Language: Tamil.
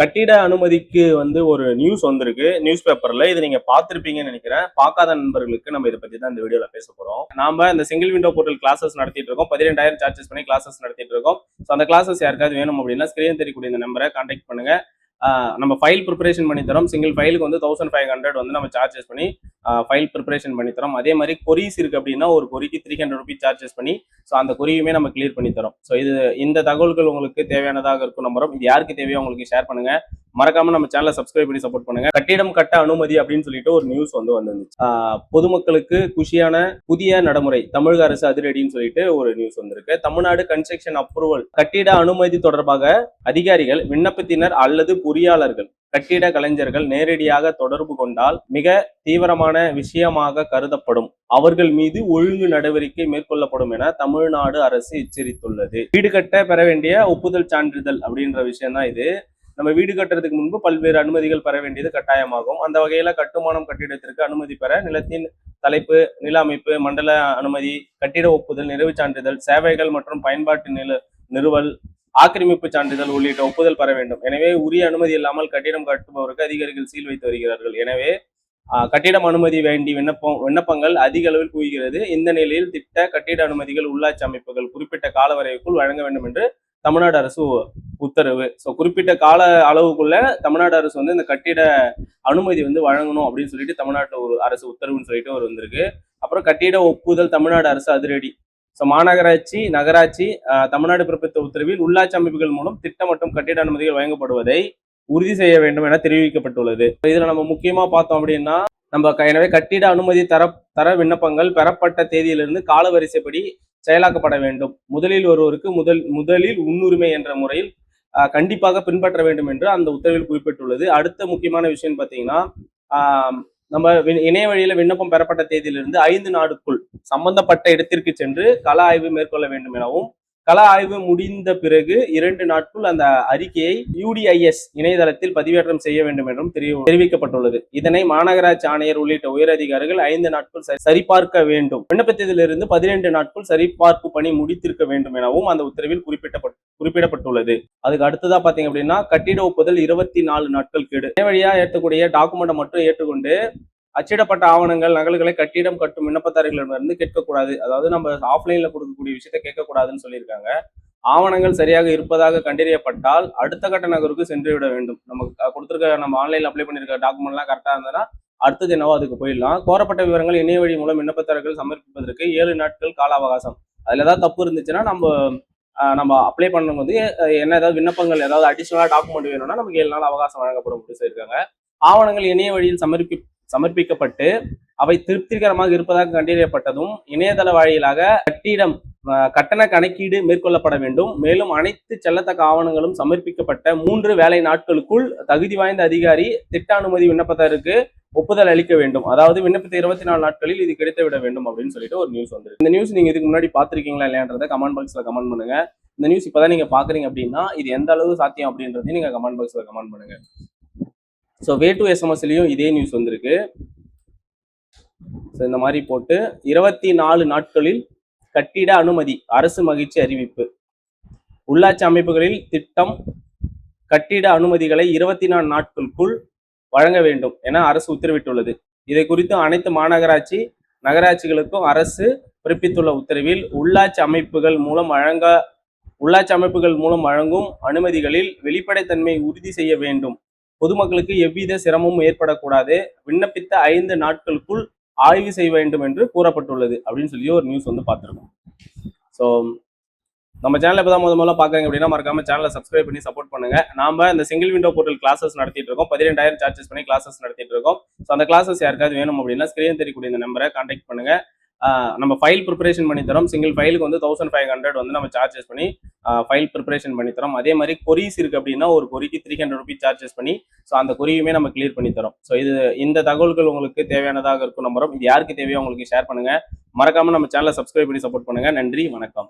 கட்டிட அனுமதிக்கு ஒரு நியூஸ் வந்திருக்கு நியூஸ் பேப்பர்ல. இது நீங்க பார்த்திருப்பீங்கன்னு நினைக்கிறேன். பார்க்காத நண்பர்களுக்கு நம்ம இதை பத்தி தான் இந்த வீடியோல பேச போறோம். நாம இந்த சிங்கிள் விண்டோ போர்ட்டல் கிளாஸஸ் நடத்திட்டு இருக்கோம். 12,000 சார்ஜஸ் பண்ணி கிளாஸஸ் நடத்திட்டு இருக்கோம். ஸோ அந்த கிளாஸஸ் யாருக்காவது வேணும் அப்படின்னா ஸ்கிரீன் தெரியக்கூடிய இந்த நம்பரை கான்டாக்ட் பண்ணுங்க. நம்ம ஃபைல் ப்ரிப்பரேஷன் பண்ணி தரோம். சிங்கிள் ஃபைலுக்கு 1500 நம்ம சார்ஜஸ் பண்ணி ஃபைல் ப்ரிப்பரேஷன் பண்ணி தரோம். அதே மாதிரி கொரிஸ் இருக்கு அப்படின்னா ஒரு கொரிக்கு 300 ரூபீஸ் சார்ஜஸ் பண்ணி ஸோ அந்த கொரியுமே நம்ம கிளியர் பண்ணி தரோம். ஸோ இந்த தகவல்கள் உங்களுக்கு தேவையானதாக இருக்கும் நம்புறோம். இது யாருக்கு தேவையோ உங்களுக்கு ஷேர் பண்ணுங்க. மறக்காம நம்ம சேனலை சப்ஸ்கிரைப் பண்ணி சப்போர்ட் பண்ணுங்க. கட்டிடம் கட்ட அனுமதி அப்படின்னு சொல்லிட்டு ஒரு நியூஸ் வந்துருந்துச்சு. பொதுமக்களுக்கு குஷியான புதிய நடைமுறை, தமிழக அரசு அதிரடின்னு சொல்லிட்டு ஒரு நியூஸ் வந்திருக்கு. தமிழ்நாடு கன்ஸ்ட்ரக்ஷன் அப்ரூவல் கட்டிட அனுமதி தொடர்பாக அதிகாரிகள், விண்ணப்பத்தினர் அல்லது பொறியாளர்கள், கட்டிட கலைஞர்கள் நேரடியாக தொடர்பு கொண்டால் மிக தீவிரமான விஷயமாக கருதப்படும். அவர்கள் மீது ஒழுங்கு நடவடிக்கை மேற்கொள்ளப்படும் என தமிழ்நாடு அரசு எச்சரித்துள்ளது. வீடு கட்ட பெற வேண்டிய ஒப்புதல் சான்றிதழ் அப்படின்ற விஷயம் தான் இது. நம்ம வீடு கட்டுறதுக்கு முன்பு பல்வேறு அனுமதிகள் பெற வேண்டியது கட்டாயமாகும். அந்த வகையில கட்டுமானம் கட்டிடத்திற்கு அனுமதி பெற நிலத்தின் தலைப்பு, நில அமைப்பு, மண்டல அனுமதி, கட்டிட ஒப்புதல், நிறைவு சான்றிதழ், சேவைகள் மற்றும் பயன்பாட்டு நிறுவல், ஆக்கிரமிப்பு சான்றிதழ் உள்ளிட்ட ஒப்புதல் பெற வேண்டும். எனவே உரிய அனுமதி இல்லாமல் கட்டிடம் கட்டுபவருக்கு அதிகாரிகள் சீல் வைத்து வருகிறார்கள். எனவே கட்டிடம் அனுமதி வேண்டி விண்ணப்பங்கள் அதிக அளவில் குவிகிறது. இந்த நிலையில் திட்ட கட்டிட அனுமதிகள் உள்ளாட்சி அமைப்புகள் குறிப்பிட்ட கால வரைவுக்குள் வழங்க வேண்டும் என்று தமிழ்நாடு அரசு உத்தரவு. ஸோ குறிப்பிட்ட கால அளவுக்குள்ள தமிழ்நாடு அரசு இந்த கட்டிட அனுமதி வழங்கணும் அப்படின்னு சொல்லிட்டு தமிழ்நாட்டு ஒரு அரசு உத்தரவுன்னு சொல்லிட்டு ஒரு வந்திருக்கு. அப்புறம் கட்டிட ஒப்புதல் தமிழ்நாடு அரசு அதிரடி. ஸோ மாநகராட்சி, நகராட்சி தமிழ்நாடு பிறப்பித்த உத்தரவில் உள்ளாட்சி அமைப்புகள் மூலம் திட்ட மற்றும் கட்டிட அனுமதிகள் வழங்கப்படுவதை உறுதி செய்ய வேண்டும் என தெரிவிக்கப்பட்டுள்ளது. இதுல நம்ம முக்கியமா பார்த்தோம் அப்படின்னா, நம்ம எனவே கட்டிட அனுமதி தர விண்ணப்பங்கள் பெறப்பட்ட தேதியிலிருந்து காலவரிசைப்படி செயலாக்கப்பட வேண்டும். முதலில் ஒருவருக்கு முதலில் முன்னுரிமை என்ற முறையில் கண்டிப்பாக பின்பற்ற வேண்டும் என்று அந்த உத்தரவில் குறிப்பிட்டுள்ளது. அடுத்த முக்கியமான விஷயம் பார்த்தீங்கன்னா, நம்ம இணைய வழியில விண்ணப்பம் பெறப்பட்ட தேதியிலிருந்து 5 நாளுக்குள் சம்பந்தப்பட்ட இடத்திற்கு சென்று கள ஆய்வு மேற்கொள்ள வேண்டும் எனவும், கள ஆய்வு முடிந்த பிறகு 2 நாட்கள் அந்த அறிக்கையை UDIS இணையதளத்தில் பதிவேற்றம் செய்ய வேண்டும் என்றும் தெரிவிக்கப்பட்டுள்ளது. இதனை மாநகராட்சி ஆணையர் உள்ளிட்ட உயர் அதிகாரிகள் 5 நாட்கள் சரிபார்க்க வேண்டும். விண்ணப்பத்திலிருந்து 12 நாட்கள் சரிபார்ப்பு பணி முடித்திருக்க வேண்டும் எனவும் அந்த உத்தரவில் குறிப்பிடப்பட்டுள்ளது. அதுக்கு அடுத்ததா பாத்தீங்க அப்படின்னா, கட்டிட ஒப்புதல் 24 நாட்கள் கெடு. வழியா ஏற்றக்கூடிய டாக்குமெண்ட் மட்டும் ஏற்றுக்கொண்டு அச்சிடப்பட்ட ஆவணங்கள், நகல்களை கட்டிடம் கட்டும் விண்ணப்பதாரர்களிடமிருந்து கேட்கக்கூடாது. அதாவது நம்ம ஆஃப்லைன்ல கொடுக்கக்கூடிய விஷயத்தை கேட்கக்கூடாதுன்னு சொல்லியிருக்காங்க. ஆவணங்கள் சரியாக இருப்பதாக கண்டறியப்பட்டால் அடுத்த கட்ட நகருக்கு சென்று விட வேண்டும். நம்ம ஆன்லைன்ல அப்ளை பண்ணிருக்க டாக்குமெண்ட்லாம் கரெக்டா இருந்ததுன்னா அடுத்தது என்னவோ அதுக்கு போயிடலாம். கோரப்பட்ட விவரங்கள் இணைய வழி மூலம் விண்ணப்பதாரர்கள் சமர்ப்பிப்பதற்கு 7 நாட்கள் கால அவகாசம். அதுல ஏதாவது தப்பு இருந்துச்சுன்னா நம்ம அப்ளை பண்ணும்போது என்ன ஏதாவது விண்ணப்பங்கள் ஏதாவது அடிஷனலா டாக்குமெண்ட் வேணும்னா நமக்கு 7 நாள் அவகாசம் வழங்கப்படும் அப்படின்னு சொல்லியிருக்காங்க. ஆவணங்கள் இணைய வழியில் சமர்ப்பிக்கப்பட்டு அவை திருப்திகரமாக இருப்பதாக கண்டறியப்பட்டதும் இணையதள வாயிலாக கட்டண கணக்கீடு மேற்கொள்ளப்பட வேண்டும். மேலும் அனைத்து செல்லத்தக்க ஆவணங்களும் சமர்ப்பிக்கப்பட்ட 3 வேலை நாட்களுக்குள் தகுதி வாய்ந்த அதிகாரி திட்ட அனுமதி விண்ணப்பதாருக்கு ஒப்புதல் அளிக்க வேண்டும். அதாவது விண்ணப்பத்தை 24 நாட்களில் இது கிடைத்து விட வேண்டும் அப்படின்னு சொல்லிட்டு ஒரு நியூஸ் வந்துருக்கு. இந்த நியூஸ் நீங்க இதுக்கு முன்னாடி பாத்திருக்கீங்களா இல்லையான்றதை கமெண்ட் பாக்ஸ்ல கமெண்ட் பண்ணுங்க. இந்த நியூஸ் இப்பதான் நீங்க பாக்குறீங்க அப்படின்னா இது எந்த அளவு சாத்தியம் அப்படின்றதையும் நீங்க கமெண்ட் பாக்ஸ்ல கமெண்ட் பண்ணுங்க. ஸோ வே டு எஸ்எம்எஸ்லையும் இதே நியூஸ் வந்திருக்கு. ஸோ இந்த மாதிரி போட்டு 24 நாட்களில் கட்டிட அனுமதி, அரசு மகிழ்ச்சி அறிவிப்பு. உள்ளாட்சி அமைப்புகளில் திட்டம் கட்டிட அனுமதிகளை 24 நாட்களுக்குள் வழங்க வேண்டும் என அரசு உத்தரவிட்டுள்ளது. இதை குறித்து அனைத்து மாநகராட்சி, நகராட்சிகளுக்கும் அரசு பிறப்பித்துள்ள உத்தரவில் உள்ளாட்சி அமைப்புகள் மூலம் வழங்கும் அனுமதிகளில் வெளிப்படைத்தன்மை உறுதி செய்ய வேண்டும். பொதுமக்களுக்கு எவ்வித சிரமமும் ஏற்படக்கூடாது. விண்ணப்பித்த 5 நாட்களுக்குள் ஆய்வு செய்ய வேண்டும் என்று கூறப்பட்டுள்ளது அப்படின்னு சொல்லி ஒரு நியூஸ் பார்த்துருக்கோம். ஸோ நம்ம சேனல் இப்போதான் முதல்ல பார்க்குறீங்க அப்படின்னா மறக்காம சேனலை சப்ஸ்கிரைப் பண்ணி சப்போர்ட் பண்ணுங்க. நாம இந்த சிங்கிள் விண்டோ போர்ட்டல் கிளாஸஸ் நடத்திட்டு இருக்கோம். 12,000 சார்ஜஸ் பண்ணி கிளாஸஸ் நடத்திட்டு இருக்கோம். ஸோ அந்த கிளாஸஸ் யாருக்காவது வேணும் அப்படின்னா ஸ்கிரீன் தெரியக்கூடிய இந்த நம்பரை கான்டாக்ட் பண்ணுங்க. நம்ம ஃபைல் ப்ரிப்பரேஷன் பண்ணி தரோம். சிங்கிள் ஃபைலுக்கு 1500 நம்ம சார்ஜஸ் பண்ணி ஃபைல் ப்ரிப்பரேஷன் பண்ணி தரோம். அதே மாதிரி கொரிஸ் இருக்கு அப்படின்னா ஒரு கொரிக்கு 300 ரூபீஸ் சார்ஜஸ் பண்ணி ஸோ அந்த கொரியுமே நம்ம கிளியர் பண்ணி தரோம். ஸோ இந்த தகவல்கள் உங்களுக்கு தேவையானதாக இருக்கும் நம்புறோம். இது யாருக்கு தேவையோ உங்களுக்கு ஷேர் பண்ணுங்க. மறக்காம நம்ம சேனலை சப்ஸ்கிரைப் பண்ணி சப்போர்ட் பண்ணுங்க. நன்றி, வணக்கம்.